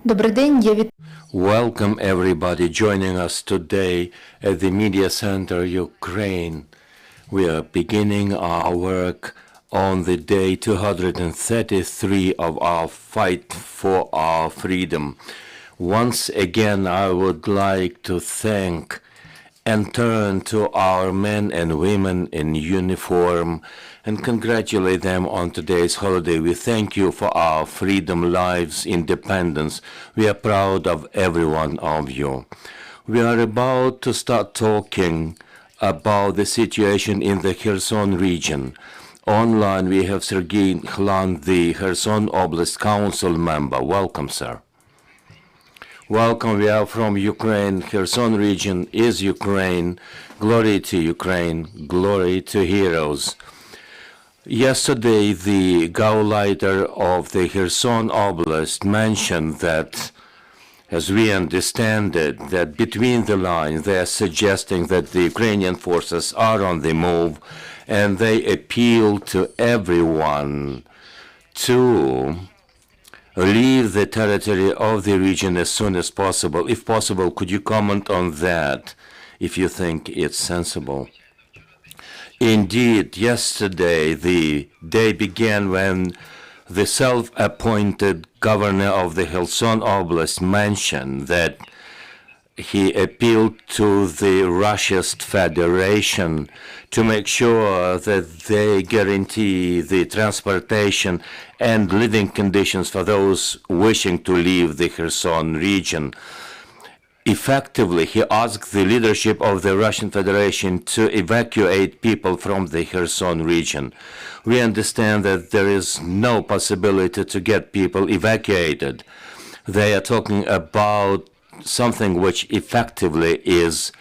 Добрий день, Welcome everybody joining us today at the Media Center Ukraine. We are beginning our work on the day 233 of our fight for our freedom. Once again, I would like to thank and turn to our men and women in uniform and congratulate them on today's holiday. We thank you for our freedom, lives, independence. We are proud of every one of you. We are about to start talking about the situation in the Kherson region. Online, we have Serhiy Khlan, the Kherson Oblast Council member. Welcome, sir. Welcome, we are from Ukraine. Kherson region is Ukraine. Glory to Ukraine. Glory to heroes. Yesterday, the Gauleiter of the Kherson Oblast mentioned that, as we understand it, that between the lines they are suggesting that the Ukrainian forces are on the move, and they appeal to everyone to leave the territory of the region as soon as possible. If possible, could you comment on that, if you think it's sensible? Indeed, yesterday the day began when the self-appointed governor of the Kherson Oblast mentioned that he appealed to the Russian Federation to make sure that they guarantee the transportation and living conditions for those wishing to leave the Kherson region. Effectively, he asked the leadership of the Russian Federation to evacuate people from the Kherson region. We understand that there is no possibility to get people evacuated. They are talking about something which effectively is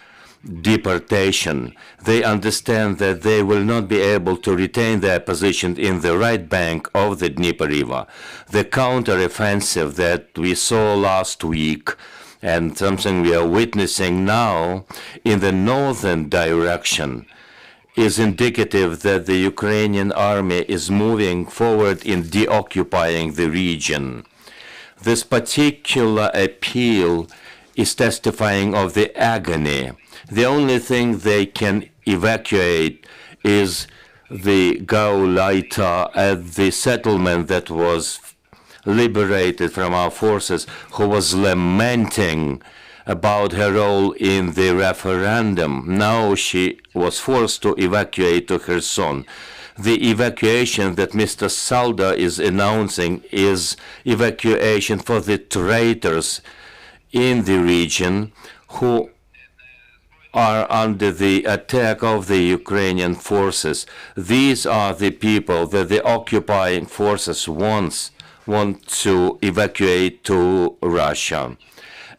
deportation. They understand that they will not be able to retain their position in the right bank of the Dnieper River. The counter-offensive that we saw last week and something we are witnessing now in the northern direction is indicative that the Ukrainian army is moving forward in deoccupying the region. This particular appeal is testifying of the agony. The only thing they can evacuate is the Gauleiter at the settlement that was liberated from our forces, who was lamenting about her role in the referendum. Now she was forced to evacuate to Kherson. The evacuation that Mr. Salda is announcing is evacuation for the traitors in the region who are under the attack of the Ukrainian forces. These are the people that the occupying forces want to evacuate to Russia.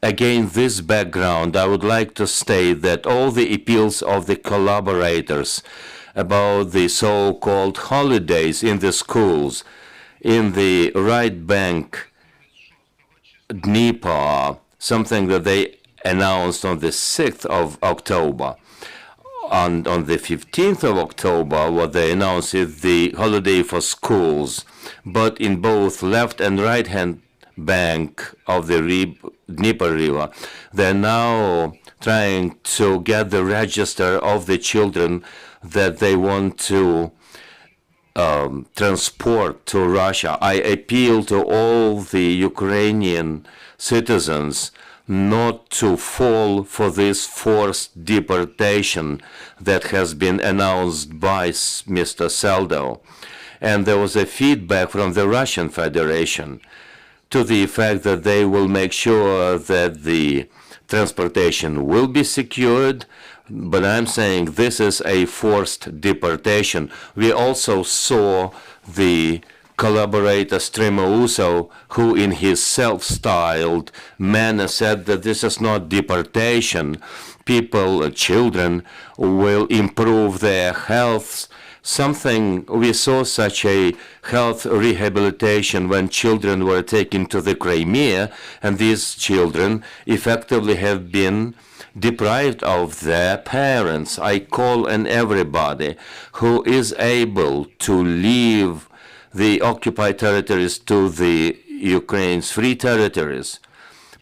Against this background, I would like to state that all the appeals of the collaborators about the so-called holidays in the schools, in the right bank, Dnieper, something that they announced on the 6th of October. And on the 15th of October, what they announced is the holiday for schools. But in both left and right-hand bank of the Dnieper River, they're now trying to get the register of the children that they want to transport to Russia. I appeal to all the Ukrainian citizens not to fall for this forced deportation that has been announced by Mr. Saldo. And there was a feedback from the Russian Federation to the effect that they will make sure that the transportation will be secured, but I'm saying this is a forced deportation. We also saw the collaborator Stremouso, who in his self-styled manner said that this is not deportation. People, children, will improve their health. Something, we saw such a health rehabilitation when children were taken to the Crimea, and these children effectively have been deprived of their parents. I call on everybody who is able to leave the occupied territories to the Ukraine's free territories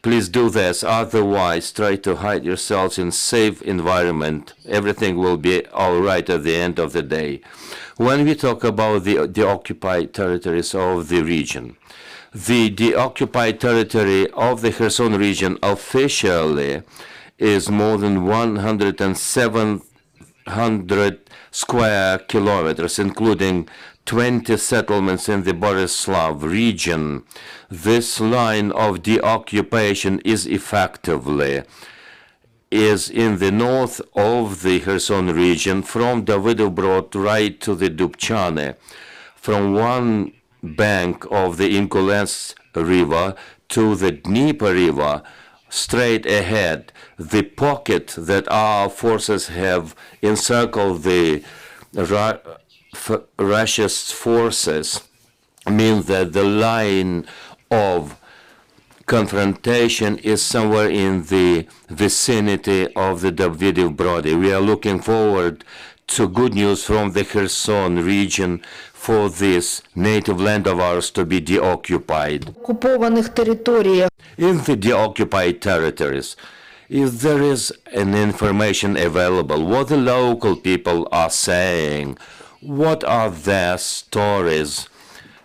Please do this, otherwise try to hide yourselves in safe environment. Everything will be all right at the end of the day. When we talk about the occupied territories of the region, the occupied territory of the Kherson region officially is more than 107,000 square kilometers, including 20 settlements in the Borislav region. This line of deoccupation is effectively in the north of the Kherson region, from Davidov Brod right to the Dubchane, from one bank of the Inkulets River to the Dnieper River, straight ahead. The pocket that our forces have encircled the Russia's forces means that the line of confrontation is somewhere in the vicinity of the Davidov Brod. We are looking forward to good news from the Kherson region for this native land of ours to be deoccupied. In the deoccupied territories, if there is an information available, what the local people are saying, what are their stories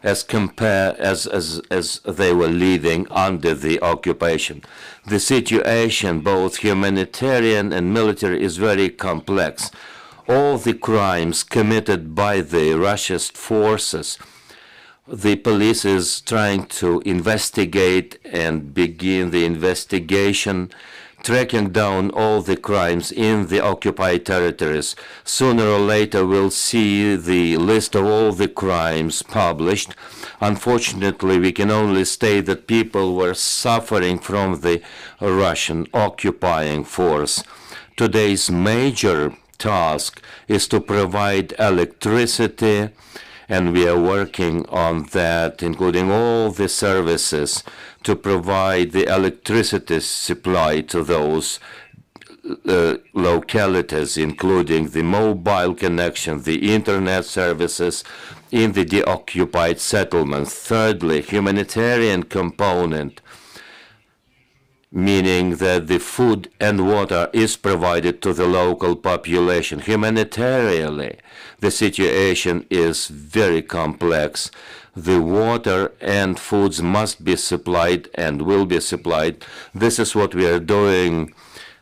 as they were living under the occupation. The situation, both humanitarian and military, is very complex. All the crimes committed by the Russian forces, the police is trying to investigate and begin the investigation, tracking down all the crimes in the occupied territories. Sooner or later we'll see the list of all the crimes published. Unfortunately, we can only state that people were suffering from the Russian occupying force. Today's major task is to provide electricity, and we are working on that, including all the services to provide the electricity supply to those localities, including the mobile connection, the internet services in the deoccupied settlements. Thirdly, humanitarian component, meaning that the food and water is provided to the local population. Humanitarianly, the situation is very complex. The water and foods must be supplied and will be supplied. This is what we are doing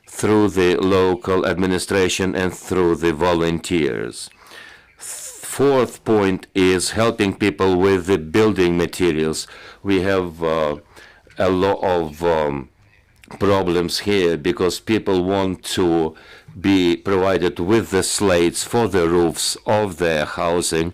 through the local administration and through the volunteers. Fourth point is helping people with the building materials. We have a lot of problems here because people want to be provided with the slates for the roofs of their housing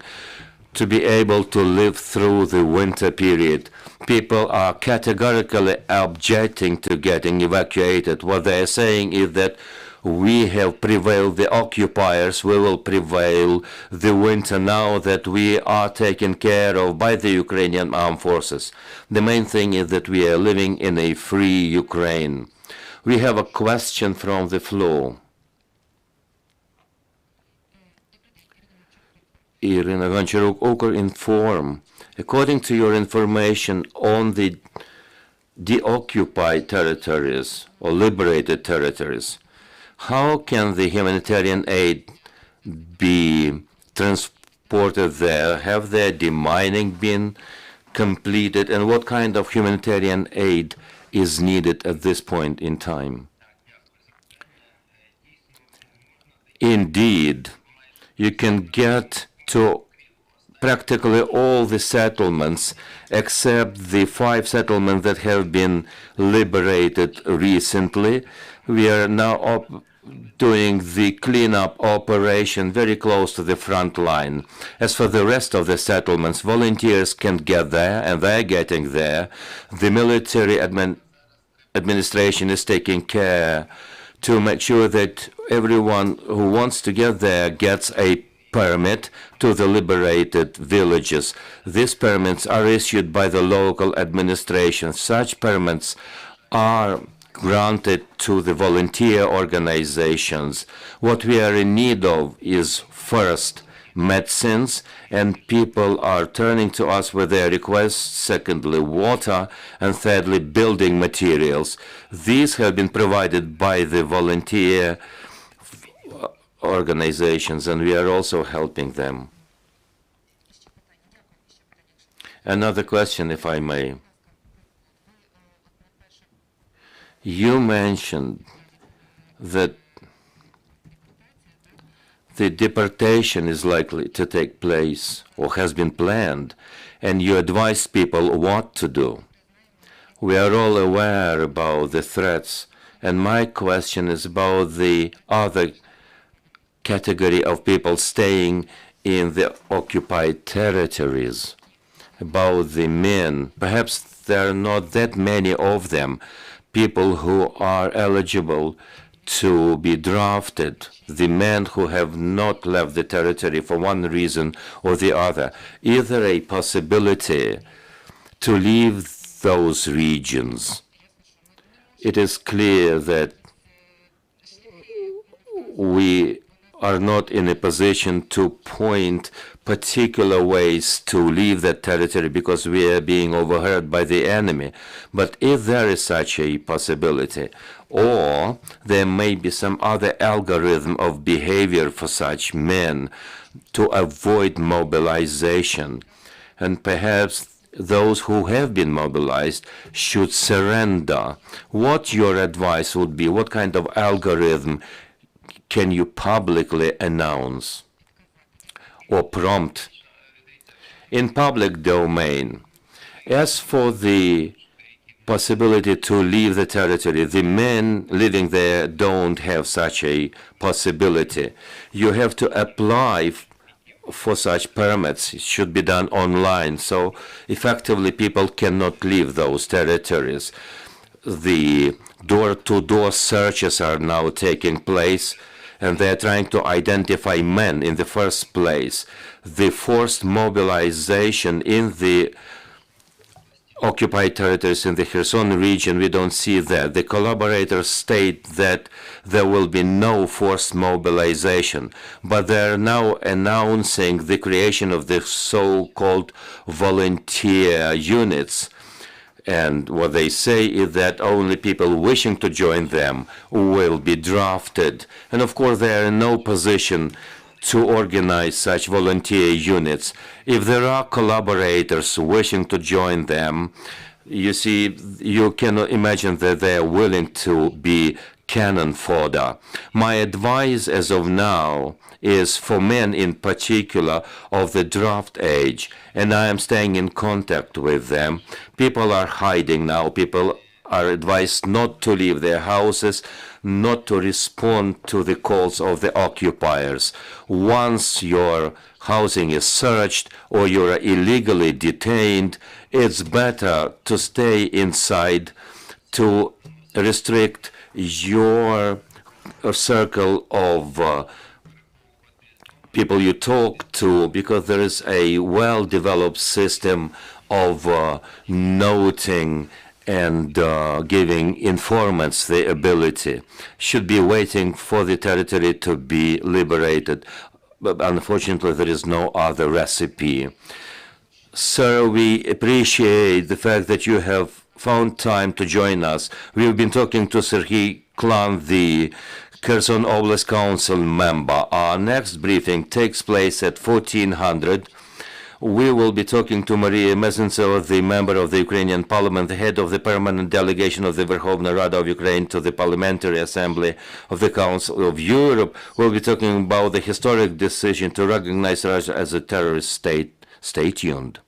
to be able to live through the winter period. People are categorically objecting to getting evacuated. What they are saying is that we have prevailed the occupiers, we will prevail the winter now that we are taken care of by the Ukrainian armed forces. The main thing is that we are living in a free Ukraine. We have a question from the floor. Irina Goncharuk, Ukrinform. According to your information on the deoccupied territories or liberated territories, how can the humanitarian aid be transported there? Have their demining been completed? And what kind of humanitarian aid is needed at this point in time? Indeed, you can get to practically all the settlements except the 5 settlements that have been liberated recently. We are now doing the cleanup operation very close to the front line. As for the rest of the settlements, volunteers can get there, and they're getting there. The military administration is taking care to make sure that everyone who wants to get there gets a permit to the liberated villages. These permits are issued by the local administration. Such permits are granted to the volunteer organizations. What we are in need of is, first, medicines, and people are turning to us with their requests. Secondly, water, and thirdly, building materials. These have been provided by the volunteer organizations, and we are also helping them. Another question, if I may. You mentioned that the deportation is likely to take place or has been planned, and you advise people what to do. We are all aware about the threats, and my question is about the other category of people staying in the occupied territories, about the men. Perhaps there are not that many of them, people who are eligible to be drafted, the men who have not left the territory for one reason or the other. Is there a possibility to leave those regions? It is clear that we are not in a position to point particular ways to leave that territory because we are being overheard by the enemy. But if there is such a possibility, or there may be some other algorithm of behavior for such men to avoid mobilization, and perhaps those who have been mobilized should surrender, what your advice would be? What kind of algorithm can you publicly announce or prompt in public domain? As for the possibility to leave the territory, the men living there don't have such a possibility. You have to apply for such permits. It should be done online, so effectively people cannot leave those territories. The door-to-door searches are now taking place, and they're trying to identify men in the first place. The forced mobilization in the occupied territories in the Kherson region, we don't see that. The collaborators state that there will be no forced mobilization, but they're now announcing the creation of the so-called volunteer units. And what they say is that only people wishing to join them will be drafted. And of course, they are in no position to organize such volunteer units. If there are collaborators wishing to join them, you see, you cannot imagine that they are willing to be cannon fodder. My advice as of now is for men in particular of the draft age, and I am staying in contact with them. People are hiding now. People are advised not to leave their houses, not to respond to the calls of the occupiers. Once your housing is searched or you are illegally detained, it's better to stay inside, to restrict your circle of people you talk to, because there is a well-developed system of noting and giving informants the ability. Should be waiting for the territory to be liberated. But unfortunately, there is no other recipe. Sir, we appreciate the fact that you have found time to join us. We've been talking to Serhiy Khlan, the Kherson Oblast Council member. Our next briefing takes place at 1400. We will be talking to Maria Mezentseva, the member of the Ukrainian Parliament, the head of the permanent delegation of the Verkhovna Rada of Ukraine to the Parliamentary Assembly of the Council of Europe. We'll be talking about the historic decision to recognize Russia as a terrorist state. Stay tuned.